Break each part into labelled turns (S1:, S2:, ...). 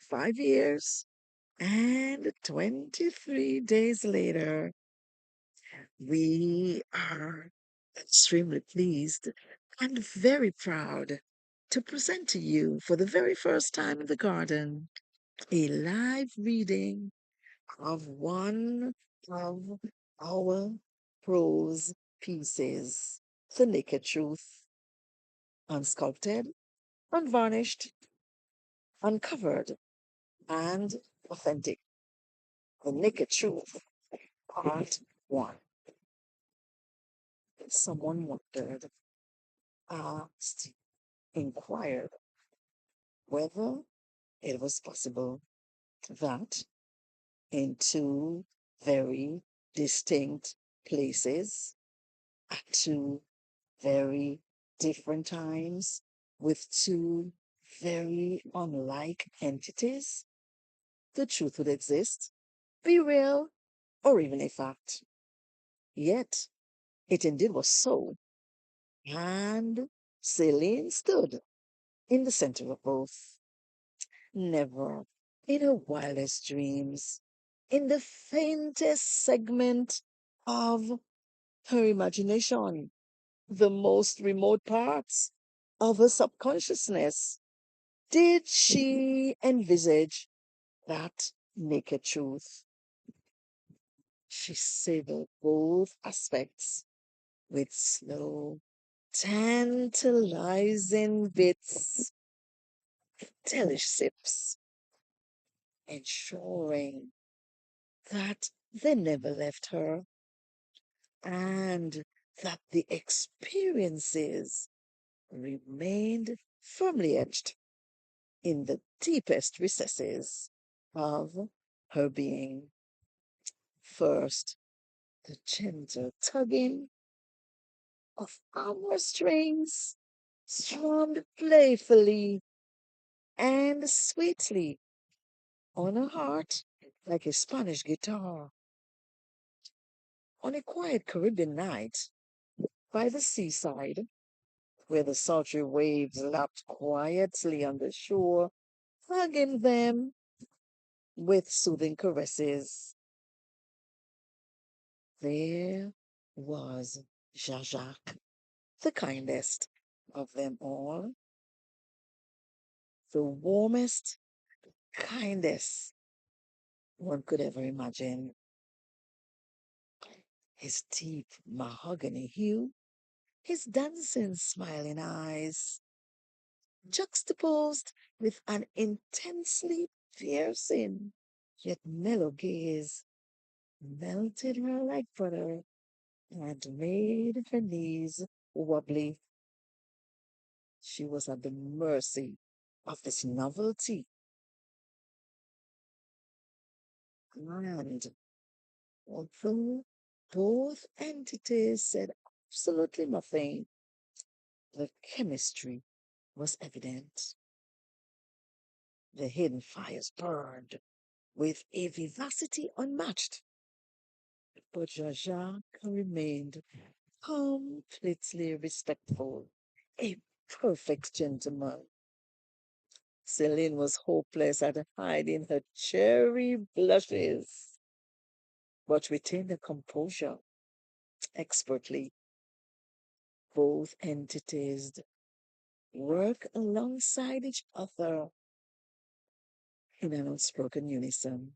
S1: 5 years and 23 days later, we are extremely pleased and very proud to present to you for the very first time in the garden a live reading of one of our prose pieces, The Naked Truth, unsculpted, unvarnished, uncovered, and authentic. The Naked Truth, Part 1. Someone wondered, asked, inquired whether it was possible that in two very distinct places at two very different times with two very unlike entities, the truth would exist, be real, or even a fact. Yet, it indeed was so, and Celine stood in the center of both. Never, in her wildest dreams, in the faintest segment of her imagination, the most remote parts of her subconsciousness, did she envisage that naked truth. She savored both aspects with slow, tantalizing bits, delish sips, ensuring that they never left her and that the experiences remained firmly etched in the deepest recesses of her being. First, the gentle tugging of armor strings strummed playfully and sweetly on a heart like a Spanish guitar. On a quiet Caribbean night by the seaside, where the sultry waves lapped quietly on the shore, hugging them with soothing caresses, there was Jacques, the kindest of them all, the warmest, kindest one could ever imagine. His deep mahogany hue, his dancing, smiling eyes, juxtaposed with an intensely piercing yet mellow gaze, melted her like butter and made her knees wobbly. She was at the mercy of this novelty, and although both entities said absolutely nothing, the chemistry was evident. The hidden fires burned with a vivacity unmatched, but Jacques remained completely respectful, a perfect gentleman. Celine was hopeless at hiding her cherry blushes, but retained her composure expertly. Both entities work alongside each other in an unspoken unison.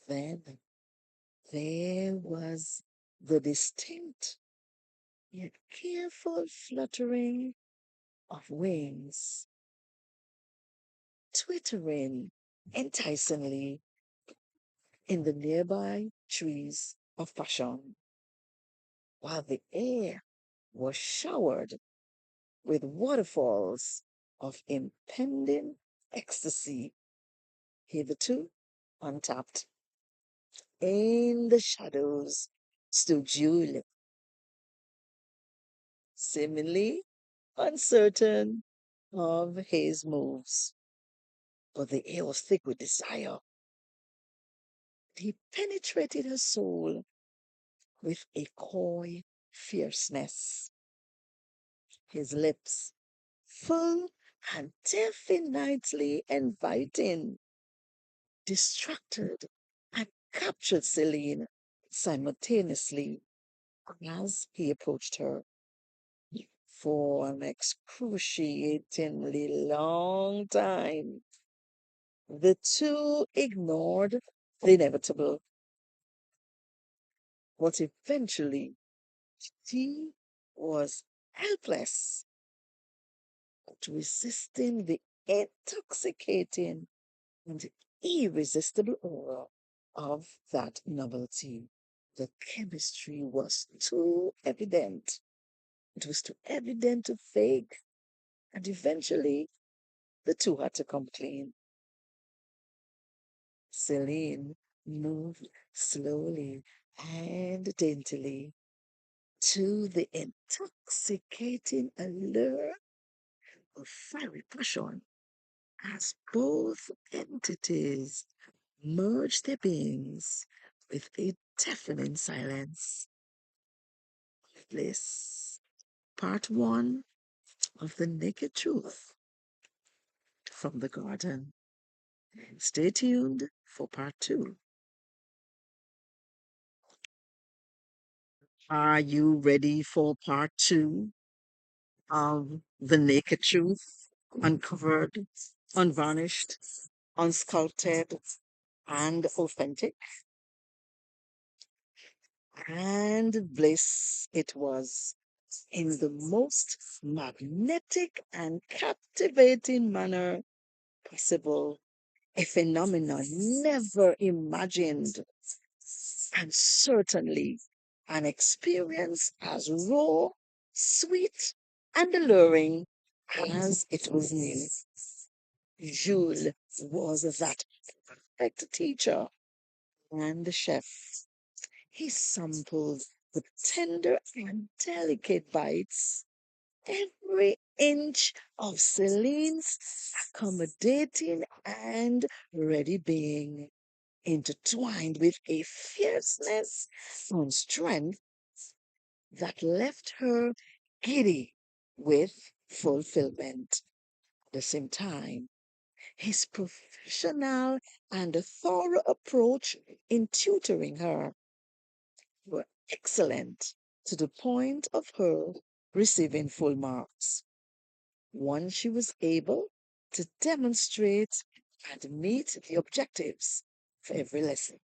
S1: Then there was the distinct yet careful fluttering of wings, twittering enticingly in the nearby trees of passion, while the air was showered with waterfalls of impending ecstasy, hitherto untapped. In the shadows stood Jules, seemingly uncertain of his moves, but the air was thick with desire. He penetrated her soul with a coy fierceness. His lips, full and definitely inviting, distracted, and captured Celine simultaneously as he approached her for an excruciatingly long time. The two ignored the inevitable, but eventually she was helpless to resisting the intoxicating and irresistible aura of that novelty. The chemistry was too evident. It was too evident to fake, and eventually the two had to come clean. Celine moved slowly and daintily to the intoxicating allure of fiery passion as both entities merged their beings with a deafening silence. Bliss. Part one of The Naked Truth from the Garden. Stay tuned for part two. Are you ready for part two of The Naked Truth? Uncovered, unvarnished, unsculpted, and authentic. And bliss it was in the most magnetic and captivating manner possible. A phenomenon never imagined, and certainly an experience as raw, sweet, and alluring as it was new. Jules was that perfect teacher and chef. He sampled with tender and delicate bites every inch of Celine's accommodating and ready being, intertwined with a fierceness and strength that left her giddy with fulfillment. At the same time, his professional and thorough approach in tutoring her were excellent to the point of her receiving full marks. Once she was able to demonstrate and meet the objectives for every lesson,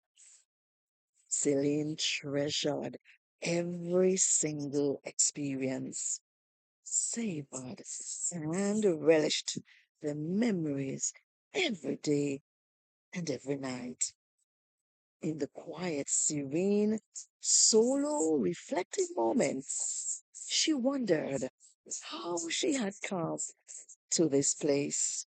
S1: Celine treasured every single experience, savored and relished the memories every day and every night. In the quiet, serene, solo, reflective moments, she wondered how she had come to this place.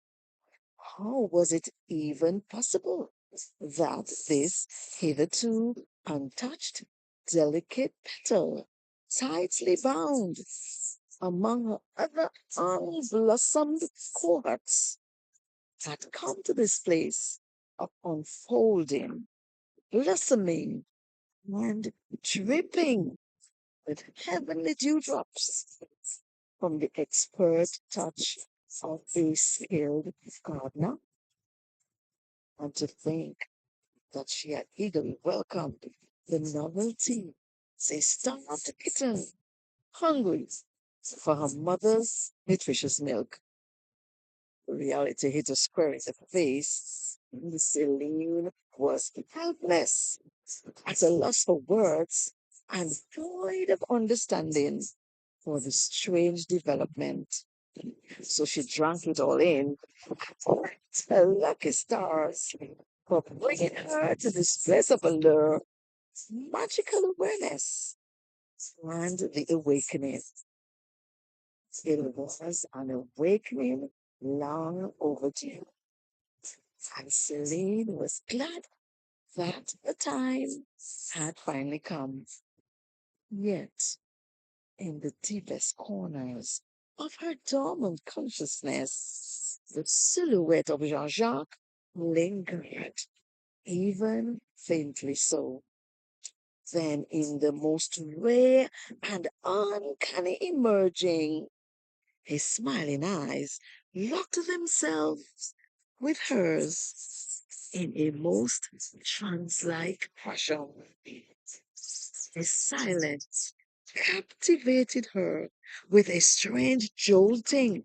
S1: How was it even possible that this hitherto untouched, delicate petal, tightly bound among her other unblossomed cohorts, had come to this place of unfolding, blossoming, and dripping with heavenly dewdrops from the expert touch of a skilled gardener? And to think that she had eagerly welcomed the novelty, a starved kitten, hungry for her mother's nutritious milk. Reality hit her square in the face. Celine was helpless, at a loss for words, and void of understanding for the strange development. So she drank it all in, thanked her lucky stars for bringing her to this place of allure, magical awareness, and the awakening. It was an awakening long overdue, and Celine was glad that the time had finally come. Yet, in the deepest corners of her dormant consciousness, the silhouette of Jean Jacques lingered, even faintly so. Then, in the most rare and uncanny emerging, his smiling eyes locked themselves with hers in a most trance-like passion. His silence captivated her with a strange jolting,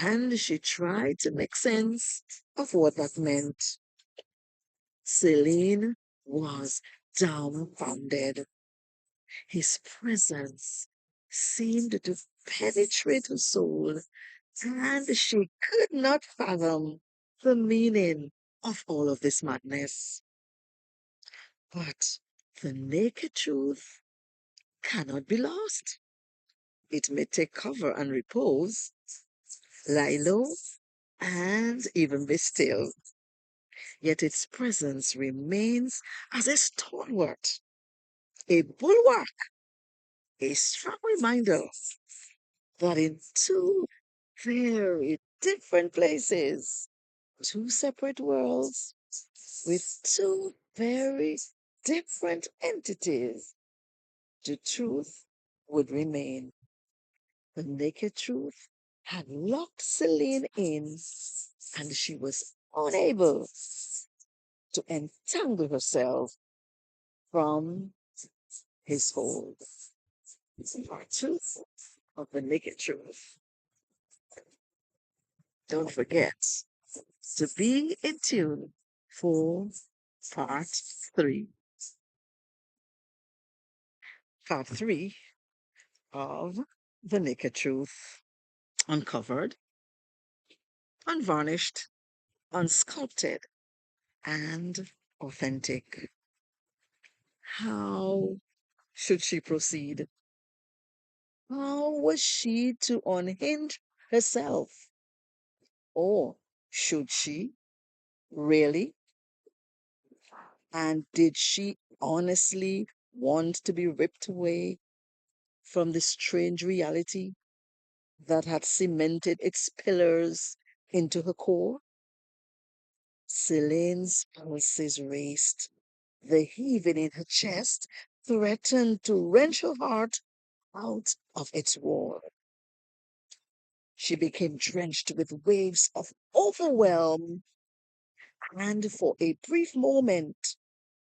S1: and she tried to make sense of what that meant. Celine was dumbfounded. His presence seemed to penetrate her soul, and she could not fathom the meaning of all of this madness. But the naked truth cannot be lost. It may take cover and repose, lie low, and even be still. Yet its presence remains as a stalwart, a bulwark, a strong reminder that in two very different places, two separate worlds with two very different entities, the truth would remain. The naked truth had locked Celine in, and she was unable to entangle herself from his hold. Part two of the naked truth. Don't forget to be in tune for part three. Part three of the naked truth. Uncovered, unvarnished, unsculpted, and authentic. How should she proceed? How was she to unhinge herself? Or should she really? And did she honestly want to be ripped away from the strange reality that had cemented its pillars into her core? Celine's pulses raced. The heaving in her chest threatened to wrench her heart out of its wall. She became drenched with waves of overwhelm and for a brief moment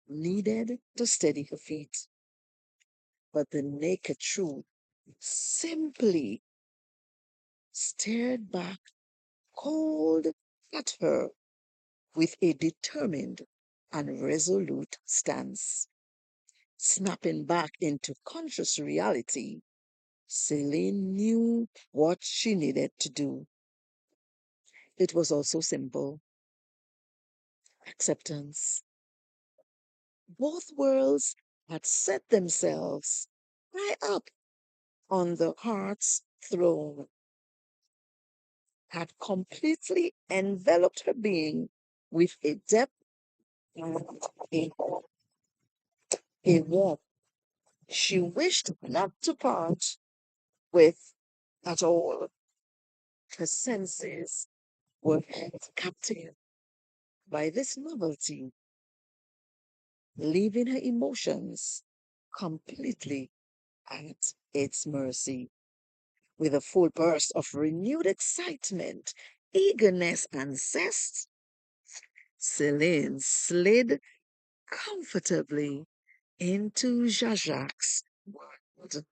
S1: needed to steady her feet. But the naked truth simply stared back cold at her with a determined and resolute stance. Snapping back into conscious reality, Celine knew what she needed to do. It was also simple acceptance. Both worlds had set themselves high up on the heart's throne, had completely enveloped her being with a depth and a warmth she wished not to part with at all. Her senses were held captive by this novelty, leaving her emotions completely at its mercy. With a full burst of renewed excitement, eagerness, and zest, Celine slid comfortably into Jacques' world.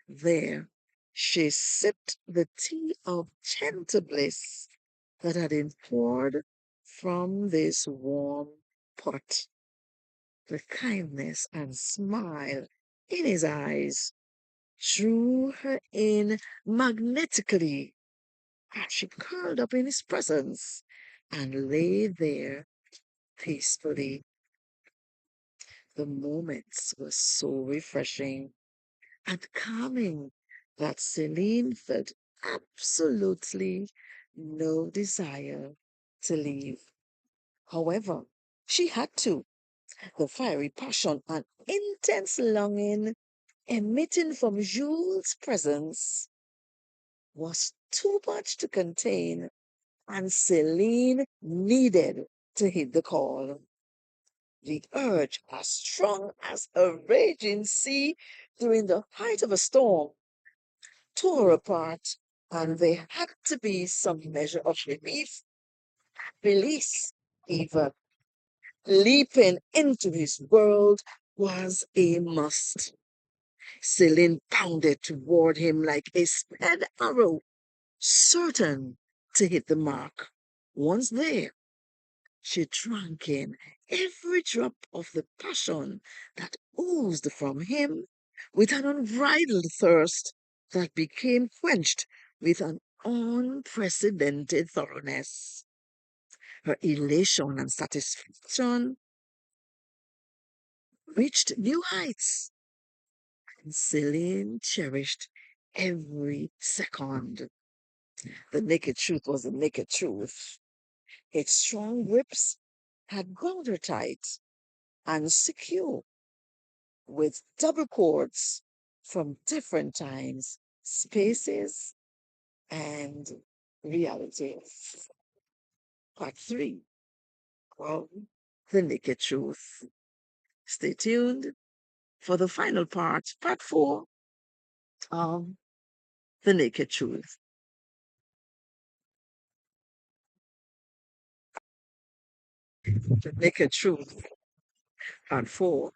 S1: There, she sipped the tea of gentle bliss that had been poured from this warm pot. The kindness and smile in his eyes drew her in magnetically as she curled up in his presence and lay there peacefully. The moments were so refreshing and calming that Celine felt absolutely no desire to leave. However, she had to. The fiery passion and intense longing emitting from Jules' presence was too much to contain, and Celine needed to hit the call. The urge, as strong as a raging sea during the height of a storm, tore her apart and there had to be some measure of release, even. Leaping into his world was a must. Celine pounded toward him like a sped arrow, certain to hit the mark. Once there, she drank in every drop of the passion that oozed from him with an unbridled thirst that became quenched with an unprecedented thoroughness. Her elation and satisfaction reached new heights, and Celine cherished every second. The naked truth was the naked truth. Its strong grips had bound her tight and secure with double cords from different times, spaces, and realities. Part 3. Well, the naked truth. Stay tuned for the final part 4 of the naked truth. The naked truth, part 4.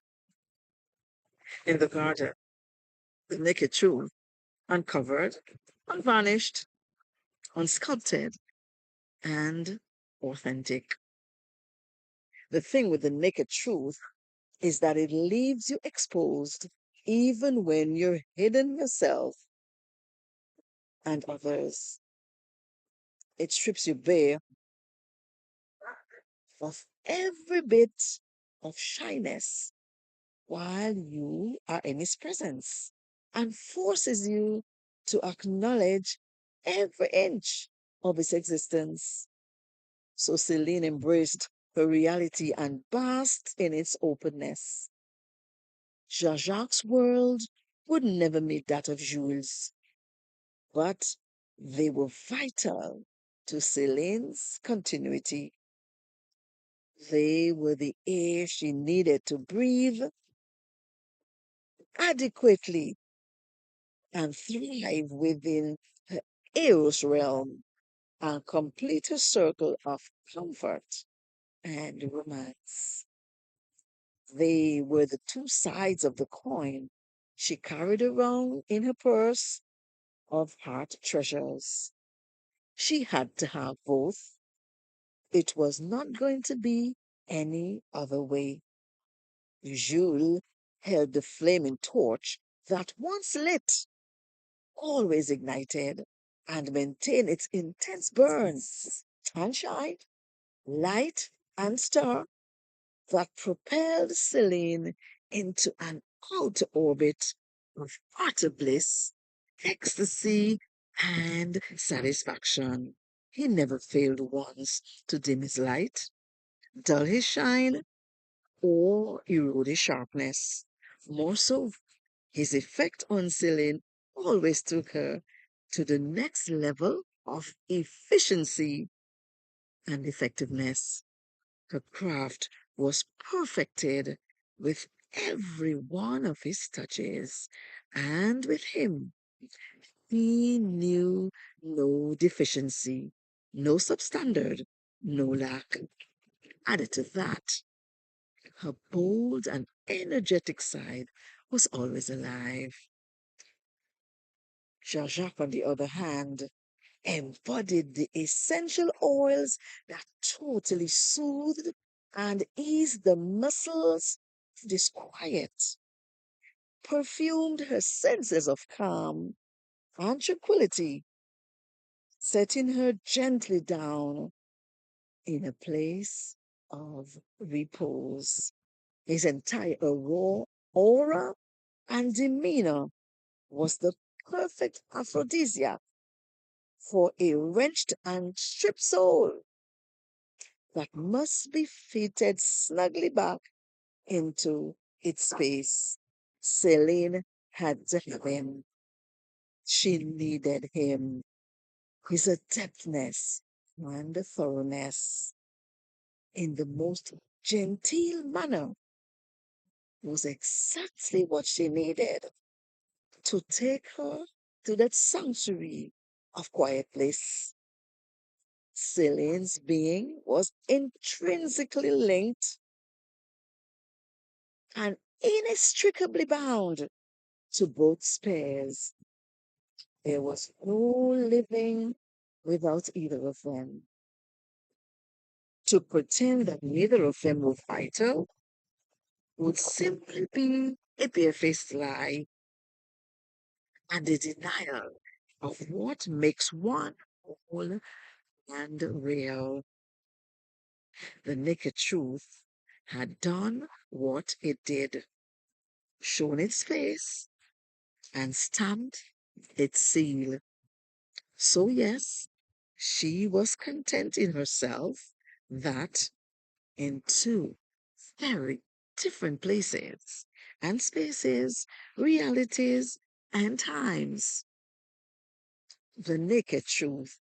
S1: In the garden, the naked truth, uncovered, unvarnished, unsculpted, and authentic. The thing with the naked truth is that it leaves you exposed even when you're hidden yourself and others. It strips you bare of every bit of shyness while you are in its presence and forces you to acknowledge every inch of its existence. So Celine embraced her reality and basked in its openness. Jean-Jacques' world would never meet that of Jules, but they were vital to Celine's continuity. They were the air she needed to breathe adequately and thrive within her Eros realm and complete her circle of comfort and romance. They were the two sides of the coin she carried around in her purse of heart treasures. She had to have both. It was not going to be any other way. Jules held the flaming torch that once lit, always ignited, and maintained its intense burns and shine, light and star that propelled Celine into an outer orbit of utter bliss, ecstasy, and satisfaction. He never failed once to dim his light, dull his shine, or erode his sharpness. More so, his effect on Celine always took her to the next level of efficiency and effectiveness. Her craft was perfected with every one of his touches, and with him he knew no deficiency, no substandard, no lack. Added to that, her bold and energetic side was always alive. Jean-Jacques, on the other hand, embodied the essential oils that totally soothed and eased the muscles of disquiet, perfumed her senses of calm and tranquility, setting her gently down in a place of repose. His entire aura and demeanor was the perfect aphrodisiac for a wrenched and stripped soul that must be fitted snugly back into its space. Celine had to have him. She needed him. His adeptness and thoroughness in the most genteel manner was exactly what she needed to take her to that sanctuary of Quiet Place. Celine's being was intrinsically linked and inextricably bound to both spheres. There was no living without either of them. To pretend that neither of them were vital would simply be a barefaced lie and a denial of what makes one whole and real. The naked truth had done what it did, shown its face, and stamped its seal. So, yes, she was content in herself that in two very different places and spaces, realities, and times, the naked truth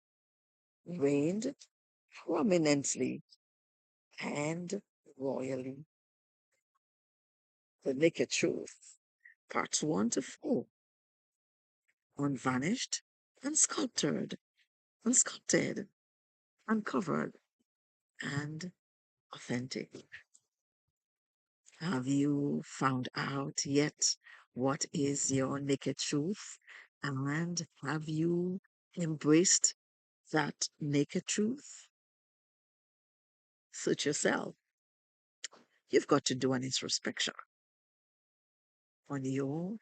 S1: reigned prominently and royally. The Naked Truth, parts 1 to 4, unvanished, unsculptured, unsculpted, uncovered, and authentic. Have you found out yet what is your naked truth? And have you embraced that naked truth? Search yourself. You've got to do an introspection on your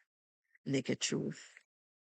S1: naked truth.